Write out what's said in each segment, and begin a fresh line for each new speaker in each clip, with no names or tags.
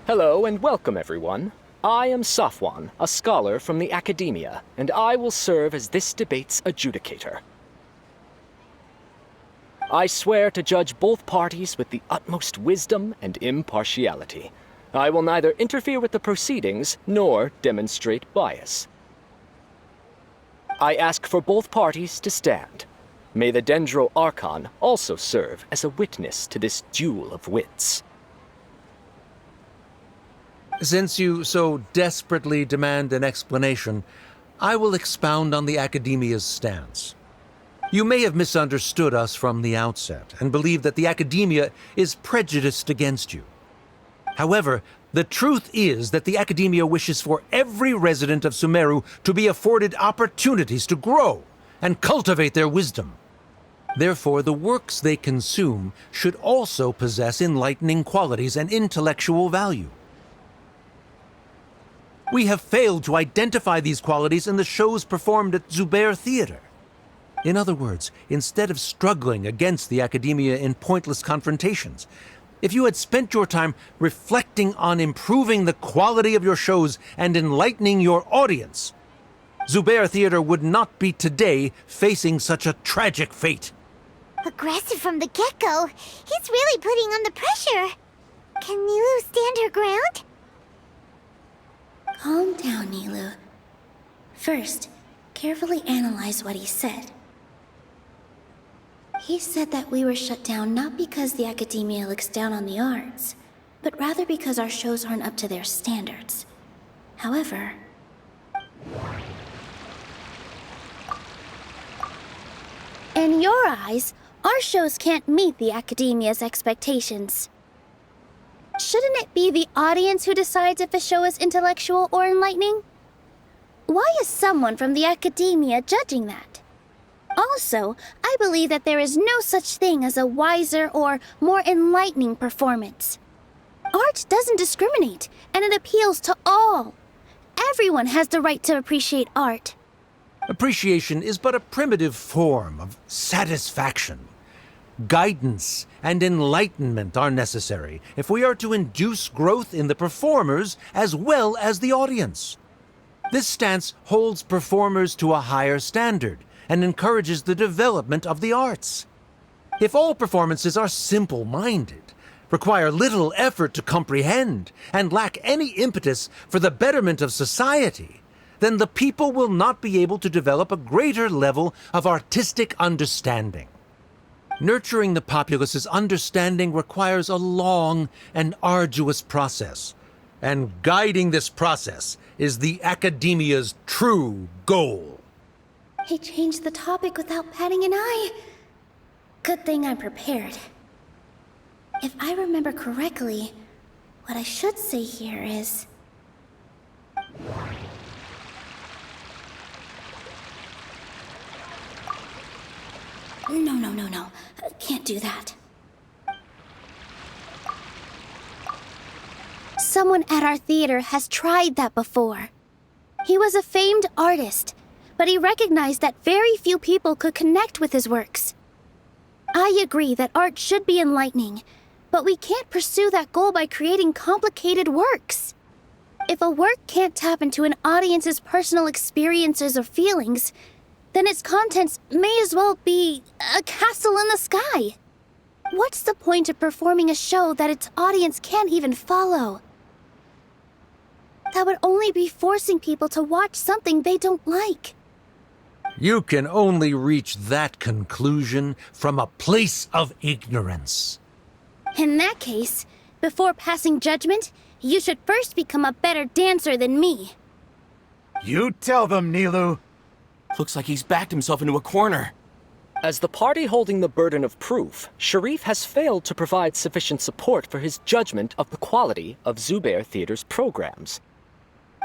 Hello and welcome, everyone. I am Safwan, a scholar from the academia, and I will serve as this debate's adjudicator. I swear to judge both parties with the utmost wisdom and impartiality. I will neither interfere with the proceedings nor demonstrate bias. I ask for both parties to stand. May the Dendro Archon also serve as a witness to this duel of wits.
Since you so desperately demand an explanation, I will expound on the Academia's stance. You may have misunderstood us from the outset and believe that the Academia is prejudiced against you. However, the truth is that the Academia wishes for every resident of Sumeru to be afforded opportunities to grow and cultivate their wisdom. Therefore, the works they consume should also possess enlightening qualities and intellectual value. We have failed to identify these qualities in the shows performed at Zubair Theater. In other words, instead of struggling against the Academia in pointless confrontations, if you had spent your time reflecting on improving the quality of your shows and enlightening your audience, Zubair Theater would not be today facing such a tragic fate.
Aggressive from the get-go. He's really putting on the pressure. Can Nilu stand her ground?
Calm down, Nilu. First, carefully analyze what he said. He said that we were shut down not because the Academia looks down on the arts, but rather because our shows aren't up to their standards. However, in your eyes, our shows can't meet the Academia's expectations. Shouldn't it be the audience who decides if a show is intellectual or enlightening? Why is someone from the Academia judging that? Also, I believe that there is no such thing as a wiser or more enlightening performance. Art doesn't discriminate, and it appeals to all. Everyone has the right to appreciate art.
Appreciation is but a primitive form of satisfaction. Guidance and enlightenment are necessary if we are to induce growth in the performers as well as the audience. This stance holds performers to a higher standard and encourages the development of the arts. If all performances are simple-minded, require little effort to comprehend, and lack any impetus for the betterment of society, then the people will not be able to develop a greater level of artistic understanding. Nurturing the populace's understanding requires a long and arduous process, and guiding this process is the Academia's true goal.
He changed the topic without batting an eye. Good thing I'm prepared. If I remember correctly, what I should say here is... No. Can't do that. Someone at our theater has tried that before. He was a famed artist, but he recognized that very few people could connect with his works. I agree that art should be enlightening, but we can't pursue that goal by creating complicated works. If a work can't tap into an audience's personal experiences or feelings, then its contents may as well be a castle in the sky. What's the point of performing a show that its audience can't even follow? That would only be forcing people to watch something they don't like.
You can only reach that conclusion from a place of ignorance.
In that case, before passing judgment, you should first become a better dancer than me.
You tell them, Nilu.
Looks like he's backed himself into a corner.
As the party holding the burden of proof, Sharif has failed to provide sufficient support for his judgment of the quality of Zubair Theater's programs.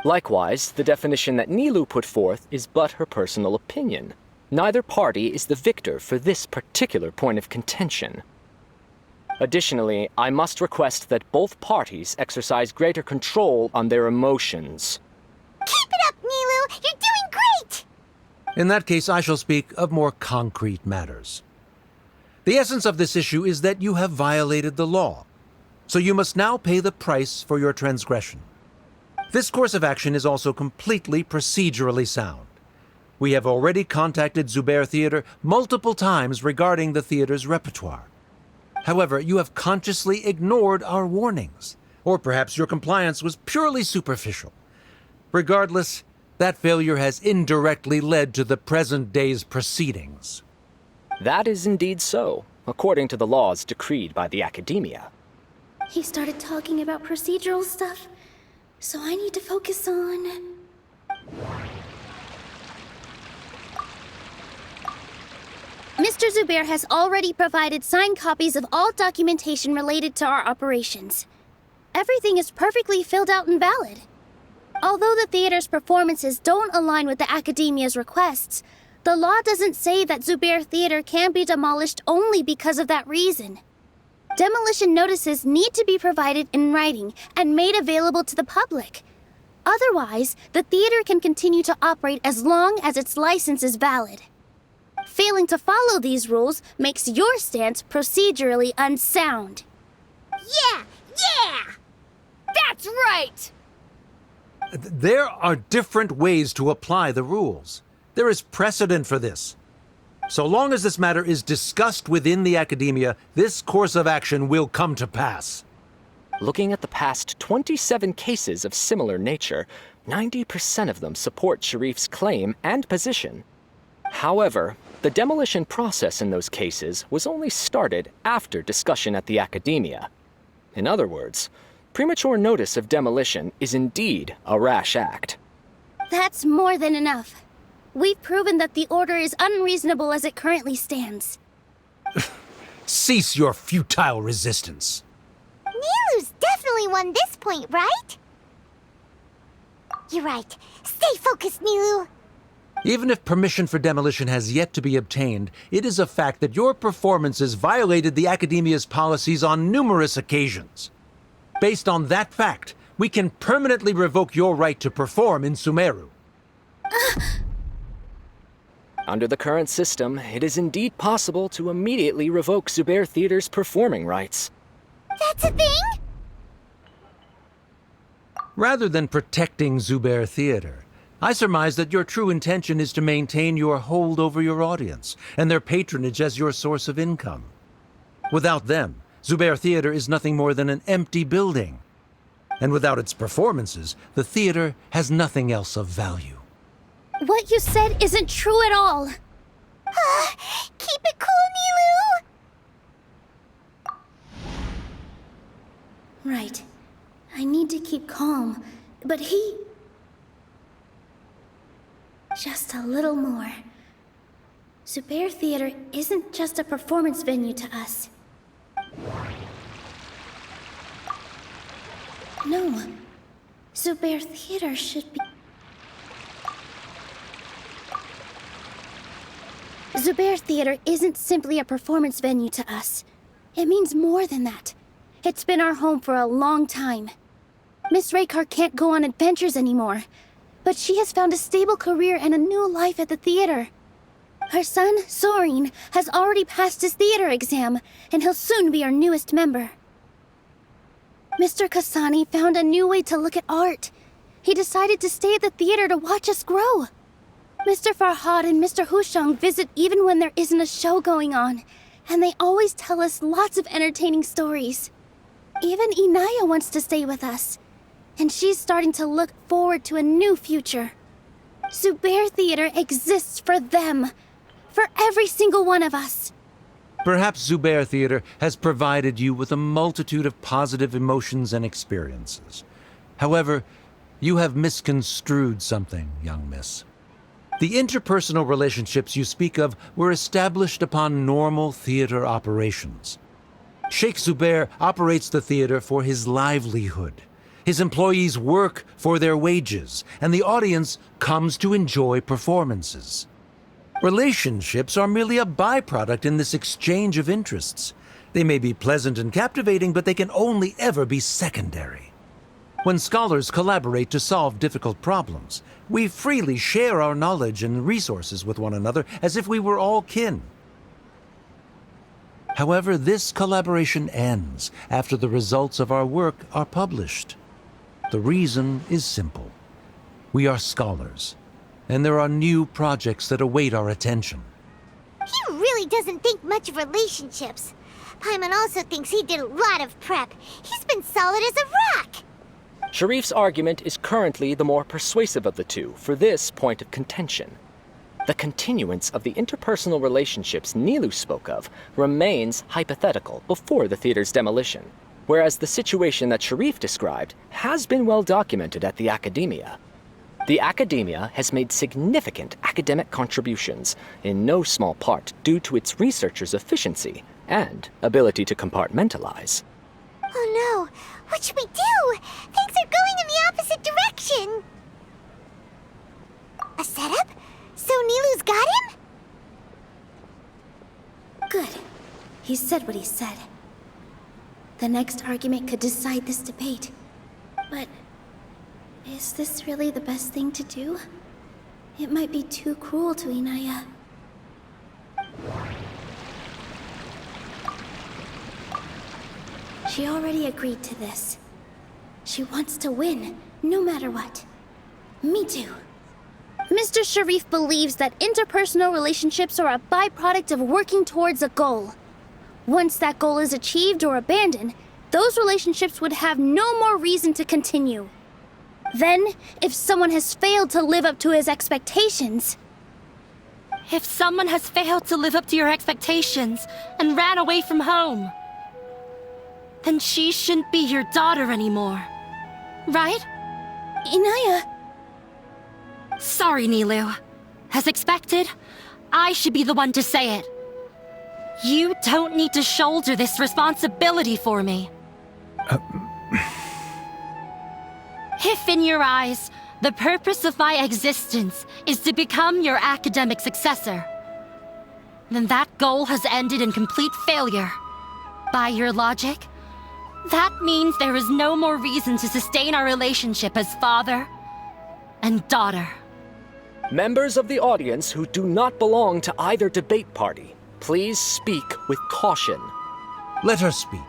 Likewise, the definition that Nilu put forth is but her personal opinion. Neither party is the victor for this particular point of contention. Additionally, I must request that both parties exercise greater control on their emotions.
Keep it up, Nilu! You're doing great!
In that case, I shall speak of more concrete matters. The essence of this issue is that you have violated the law. So you must now pay the price for your transgression. This course of action is also completely procedurally sound. We have already contacted Zubair Theater multiple times regarding the theater's repertoire. However, you have consciously ignored our warnings, or perhaps your compliance was purely superficial. Regardless, that failure has indirectly led to the present day's proceedings.
That is indeed so, according to the laws decreed by the Academia.
He started talking about procedural stuff, so I need to focus on... Mr. Zubair has already provided signed copies of all documentation related to our operations. Everything is perfectly filled out and valid. Although the theater's performances don't align with the Academia's requests, the law doesn't say that Zubair Theater can be demolished only because of that reason. Demolition notices need to be provided in writing and made available to the public. Otherwise, the theater can continue to operate as long as its license is valid. Failing to follow these rules makes your stance procedurally unsound.
Yeah!
That's right!
There are different ways to apply the rules. There is precedent for this. So long as this matter is discussed within the Academia, this course of action will come to pass.
Looking at the past 27 cases of similar nature, 90% of them support Sharif's claim and position. However, the demolition process in those cases was only started after discussion at the Academia. In other words, premature notice of demolition is indeed a rash act.
That's more than enough. We've proven that the order is unreasonable as it currently stands.
Cease your futile resistance.
Nilu's definitely won this point, right? You're right. Stay focused, Nilu.
Even if permission for demolition has yet to be obtained, it is a fact that your performances violated the Academia's policies on numerous occasions. Based on that fact, we can permanently revoke your right to perform in Sumeru.
Under the current system, it is indeed possible to immediately revoke Zubair Theater's performing rights.
That's a thing?
Rather than protecting Zubair Theater, I surmise that your true intention is to maintain your hold over your audience and their patronage as your source of income. Without them, Zubair Theater is nothing more than an empty building. And without its performances, the theater has nothing else of value.
What you said isn't true at all.
Keep it cool, Nilu!
Right. I need to keep calm, but he... Just a little more. Zubair Theater isn't just a performance venue to us. No. Zubair Theater should be... Zubair Theater isn't simply a performance venue to us. It means more than that. It's been our home for a long time. Miss Raykar can't go on adventures anymore, but she has found a stable career and a new life at the theater. Her son, Soren, has already passed his theater exam, and he'll soon be our newest member. Mr. Kasani found a new way to look at art. He decided to stay at the theater to watch us grow. Mr. Farhad and Mr. Hushang visit even when there isn't a show going on, and they always tell us lots of entertaining stories. Even Inaya wants to stay with us, and she's starting to look forward to a new future. Zubair Theater exists for them, for every single one of us.
Perhaps Zubair Theater has provided you with a multitude of positive emotions and experiences. However, you have misconstrued something, young miss. The interpersonal relationships you speak of were established upon normal theater operations. Sheikh Zubair operates the theater for his livelihood. His employees work for their wages, and the audience comes to enjoy performances. Relationships are merely a byproduct in this exchange of interests. They may be pleasant and captivating, but they can only ever be secondary. When scholars collaborate to solve difficult problems, we freely share our knowledge and resources with one another as if we were all kin. However, this collaboration ends after the results of our work are published. The reason is simple. We are scholars, and there are new projects that await our attention.
He really doesn't think much of relationships. Paimon also thinks he did a lot of prep. He's been solid as a rock.
Sharif's argument is currently the more persuasive of the two for this point of contention. The continuance of the interpersonal relationships Nilou spoke of remains hypothetical before the theater's demolition, whereas the situation that Sharif described has been well documented at the academia. The academia has made significant academic contributions, in no small part due to its researchers' efficiency and ability to compartmentalize.
Oh no, what should we do? Things are going in the opposite direction. A setup? So Nilou's got him?
Good. He said what he said. The next argument could decide this debate. But is this really the best thing to do? It might be too cruel to Inaya. She already agreed to this. She wants to win, no matter what. Me too. Mr. Sharif believes that interpersonal relationships are a byproduct of working towards a goal. Once that goal is achieved or abandoned, those relationships would have no more reason to continue. Then, if someone has failed to live up to his expectations...
If someone has failed to live up to your expectations and ran away from home, then she shouldn't be your daughter anymore. Right?
Inaya...
Sorry, Nilou. As expected, I should be the one to say it. You don't need to shoulder this responsibility for me. If in your eyes, the purpose of my existence is to become your academic successor, then that goal has ended in complete failure. By your logic, that means there is no more reason to sustain our relationship as father and daughter.
Members of the audience who do not belong to either debate party, please speak with caution.
Let her speak.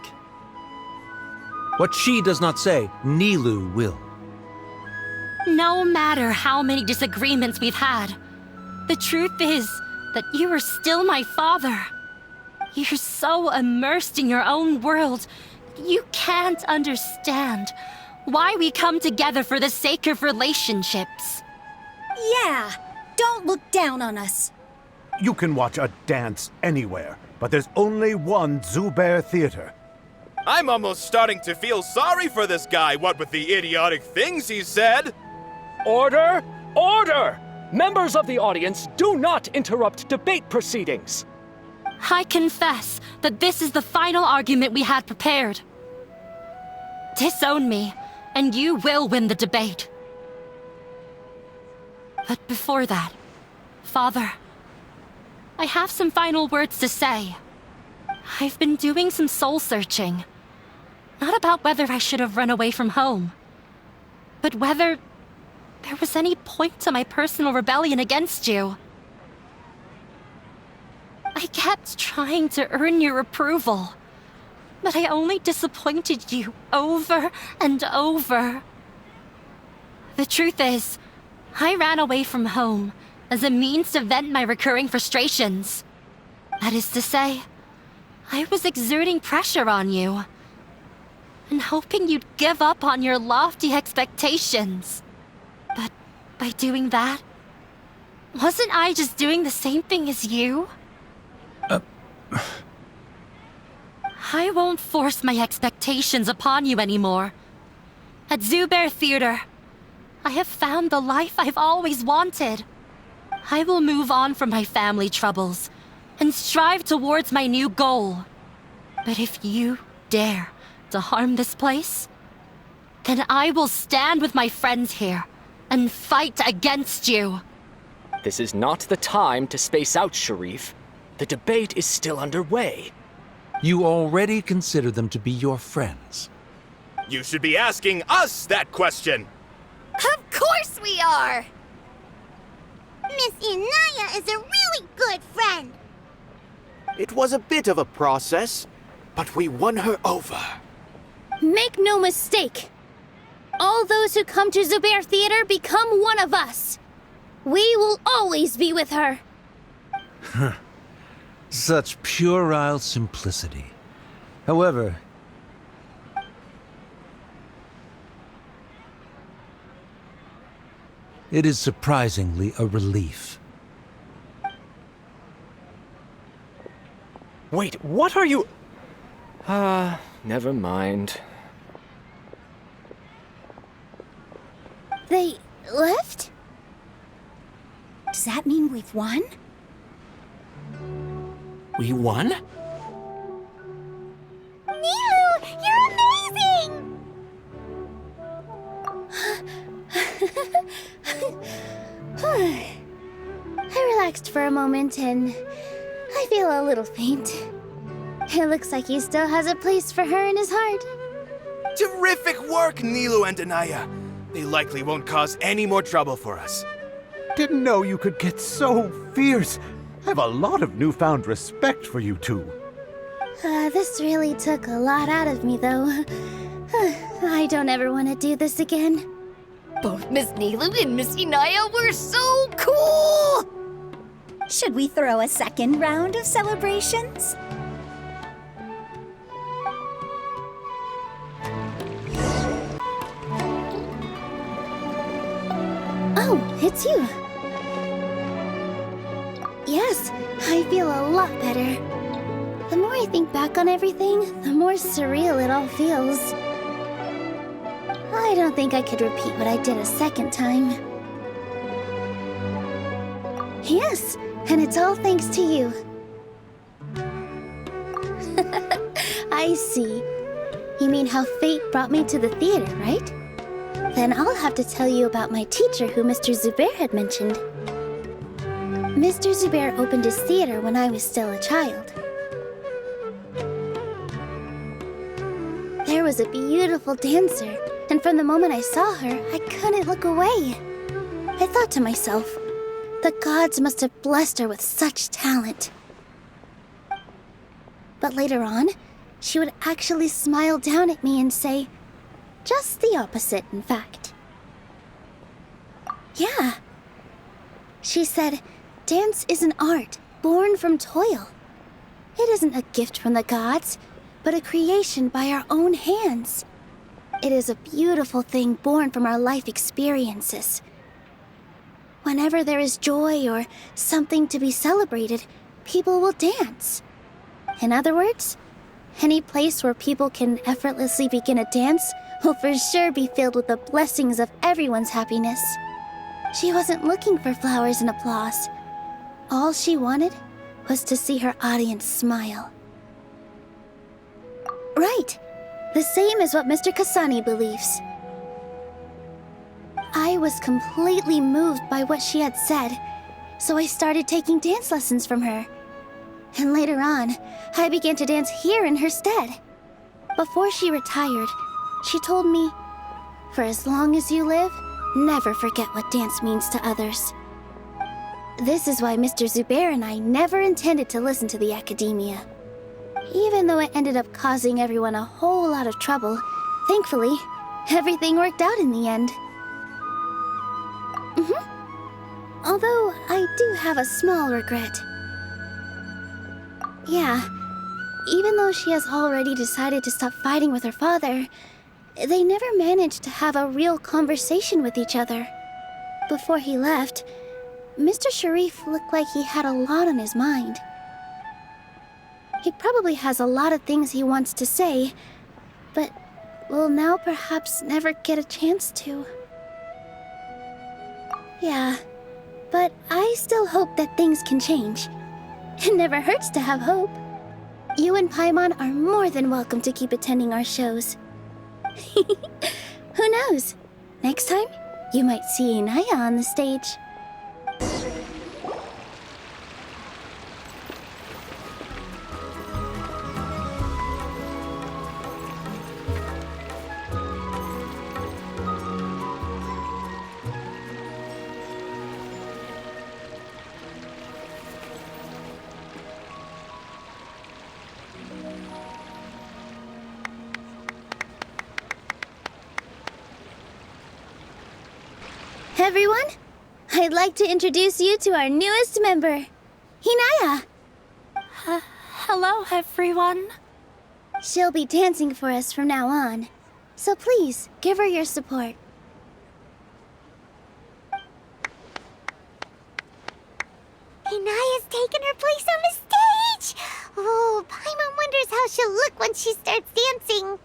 What she does not say, Nilou will.
No matter how many disagreements we've had, the truth is that you are still my father. You're so immersed in your own world, you can't understand why we come together for the sake of relationships.
Yeah, don't look down on us.
You can watch a dance anywhere, but there's only one Zubair Theater.
I'm almost starting to feel sorry for this guy, what with the idiotic things he said.
Order! Order! Members of the audience, do not interrupt debate proceedings!
I confess that this is the final argument we had prepared. Disown me, and you will win the debate. But before that, Father, I have some final words to say. I've been doing some soul-searching. Not about whether I should have run away from home, but whether there was any point to my personal rebellion against you. I kept trying to earn your approval, but I only disappointed you over and over. The truth is, I ran away from home as a means to vent my recurring frustrations. That is to say, I was exerting pressure on you and hoping you'd give up on your lofty expectations. But by doing that, wasn't I just doing the same thing as you? I won't force my expectations upon you anymore. At Zubair Theater, I have found the life I've always wanted. I will move on from my family troubles and strive towards my new goal. But if you dare to harm this place, then I will stand with my friends here and fight against you.
This is not the time to space out, Sharif. The debate is still underway.
You already consider them to be your friends.
You should be asking us that question.
Of course we are!
Miss Inaya is a really good friend.
It was a bit of a process, but we won her over.
Make no mistake. All those who come to Zubair Theater become one of us. We will always be with her.
Such puerile simplicity. However, it is surprisingly a relief.
Wait, what are you... never mind.
They left?
Does that mean we've won?
We won?
Nilu, you're amazing!
I relaxed for a moment and I feel a little faint. It looks like he still has a place for her in his heart.
Terrific work, Nilu and Anaya. They likely won't cause any more trouble for us.
Didn't know you could get so fierce. I have a lot of newfound respect for you two.
This really took a lot out of me, though. I don't ever want to do this again.
Both Miss Nilu and Miss Inaya were so cool! Should we throw a second round of celebrations?
Oh, it's you. Yes, I feel a lot better. The more I think back on everything, the more surreal it all feels. I don't think I could repeat what I did a second time. Yes, and it's all thanks to you. I see. You mean how fate brought me to the theater, right? Then I'll have to tell you about my teacher who Mr. Zubair had mentioned. Mr. Zubair opened his theater when I was still a child. There was a beautiful dancer, and from the moment I saw her, I couldn't look away. I thought to myself, the gods must have blessed her with such talent. But later on, she would actually smile down at me and say, just the opposite, in fact. Yeah. She said, dance is an art born from toil. It isn't a gift from the gods, but a creation by our own hands. It is a beautiful thing born from our life experiences. Whenever there is joy or something to be celebrated, people will dance. In other words, any place where people can effortlessly begin a dance will for sure be filled with the blessings of everyone's happiness. She wasn't looking for flowers and applause. All she wanted was to see her audience smile. Right. The same as what Mr. Kasani believes. I was completely moved by what she had said, so I started taking dance lessons from her. And later on, I began to dance here in her stead. Before she retired, she told me, for as long as you live, never forget what dance means to others. This is why Mr. Zubair and I never intended to listen to the academia. Even though it ended up causing everyone a whole lot of trouble, thankfully, everything worked out in the end. Although, I do have a small regret. Yeah, even though she has already decided to stop fighting with her father, they never managed to have a real conversation with each other. Before he left, Mr. Sharif looked like he had a lot on his mind. He probably has a lot of things he wants to say, but will now perhaps never get a chance to. Yeah, but I still hope that things can change. It never hurts to have hope. You and Paimon are more than welcome to keep attending our shows. Who knows? Next time, you might see Inaya on the stage. Everyone, I'd like to introduce you to our newest member, Hinaya.
Hello, everyone.
She'll be dancing for us from now on, so please give her your support.
Hinaya's taken her place on the stage! Oh, Paimon wonders how she'll look when she starts dancing.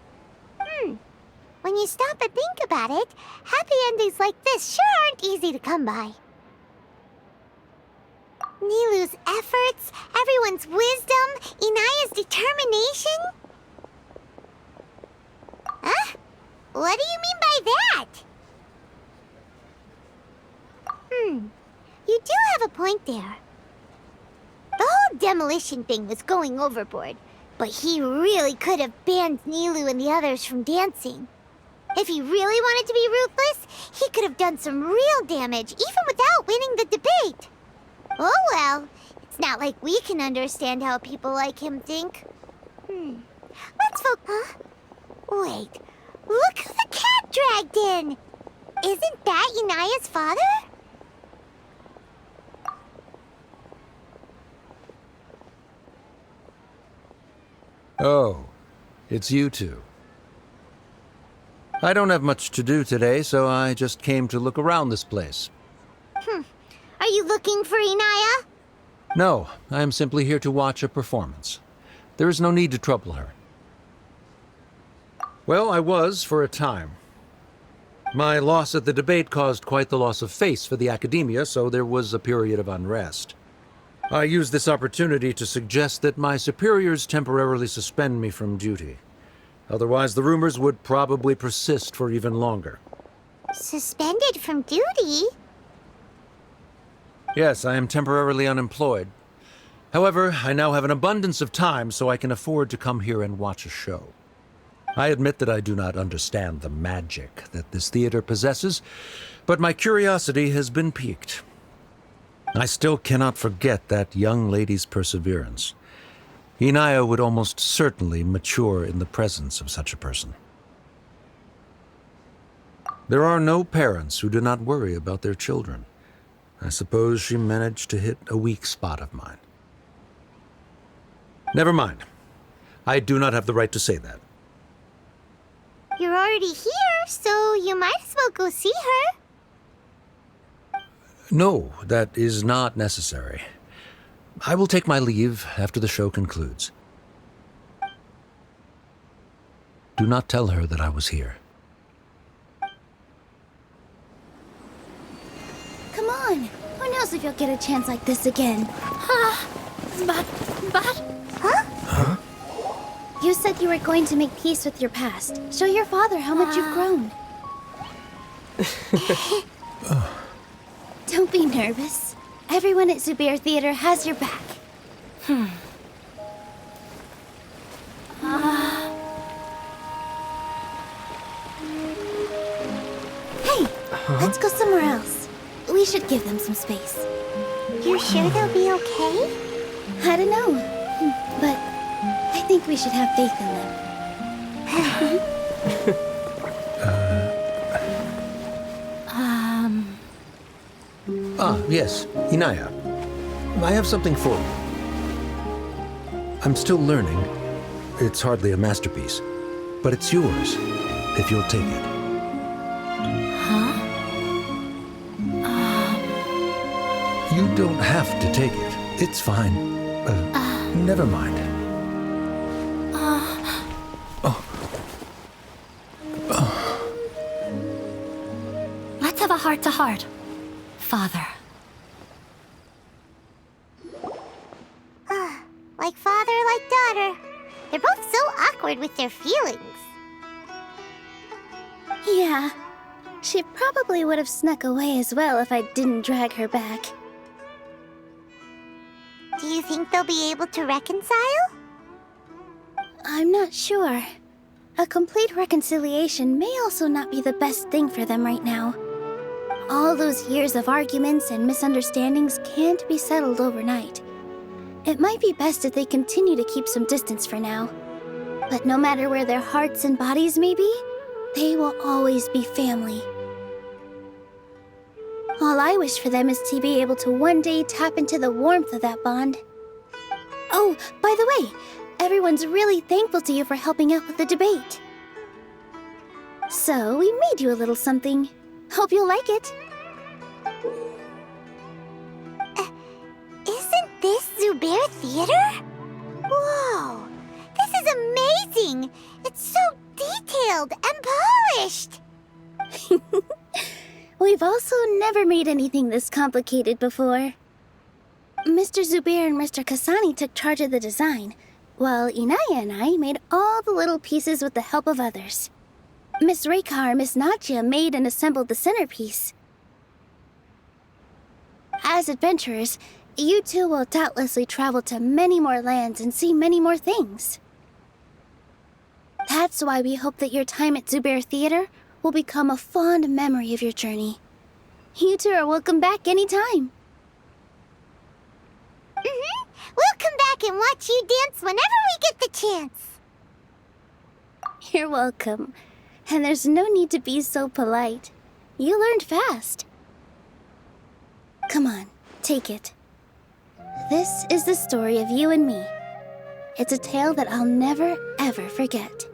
When you stop and think about it, happy endings like this sure aren't easy to come by. Nilou's efforts, everyone's wisdom, Inaya's determination? Huh? What do you mean by that? You do have a point there. The whole demolition thing was going overboard, but he really could have banned Nilou and the others from dancing. If he really wanted to be ruthless, he could have done some real damage, even without winning the debate. Oh well, it's not like we can understand how people like him think. Let's Huh? Wait, look who the cat dragged in! Isn't that Inaya's father?
Oh, it's you two. I don't have much to do today, so I just came to look around this place.
Are you looking for Inaya?
No, I am simply here to watch a performance. There is no need to trouble her. Well, I was for a time. My loss at the debate caused quite the loss of face for the academia, so there was a period of unrest. I used this opportunity to suggest that my superiors temporarily suspend me from duty. Otherwise, the rumors would probably persist for even longer.
Suspended from duty?
Yes, I am temporarily unemployed. However, I now have an abundance of time, so I can afford to come here and watch a show. I admit that I do not understand the magic that this theater possesses, but my curiosity has been piqued. I still cannot forget that young lady's perseverance. Inaya would almost certainly mature in the presence of such a person. There are no parents who do not worry about their children. I suppose she managed to hit a weak spot of mine. Never mind. I do not have the right to say that.
You're already here, so you might as well go see her.
No, that is not necessary. I will take my leave after the show concludes. Do not tell her that I was here.
Come on. Who knows if you'll get a chance like this again?
But...
Huh? You said you were going to make peace with your past. Show your father how much you've grown. Don't be nervous. Everyone at Zubair Theater has your back. Hey, let's go somewhere else. We should give them some space.
You're sure they'll be okay?
I don't know, but I think we should have faith in them.
Yes, Inaya. I have something for you. I'm still learning. It's hardly a masterpiece, but it's yours, if you'll take it. You don't have to take it. It's fine. Never mind.
Let's have a heart-to-heart, Father.
Like father, like daughter. They're both so awkward with their feelings.
Yeah, she probably would have snuck away as well if I didn't drag her back.
Do you think they'll be able to reconcile?
I'm not sure. A complete reconciliation may also not be the best thing for them right now. All those years of arguments and misunderstandings can't be settled overnight. It might be best if they continue to keep some distance for now. But no matter where their hearts and bodies may be, they will always be family. All I wish for them is to be able to one day tap into the warmth of that bond. Oh, by the way, everyone's really thankful to you for helping out with the debate. So, we made you a little something. Hope you'll like it.
Isn't this Zubair Theater? Whoa! This is amazing! It's so detailed and polished!
We've also never made anything this complicated before. Mr. Zubair and Mr. Kasani took charge of the design, while Inaya and I made all the little pieces with the help of others. Miss Reika or Miss Nadja made and assembled the centerpiece. As adventurers, you two will doubtlessly travel to many more lands and see many more things. That's why we hope that your time at Zubair Theater will become a fond memory of your journey. You two are welcome back anytime.
We'll come back and watch you dance whenever we get the chance.
You're welcome. And there's no need to be so polite. You learned fast. Come on, take it. This is the story of you and me. It's a tale that I'll never, ever forget.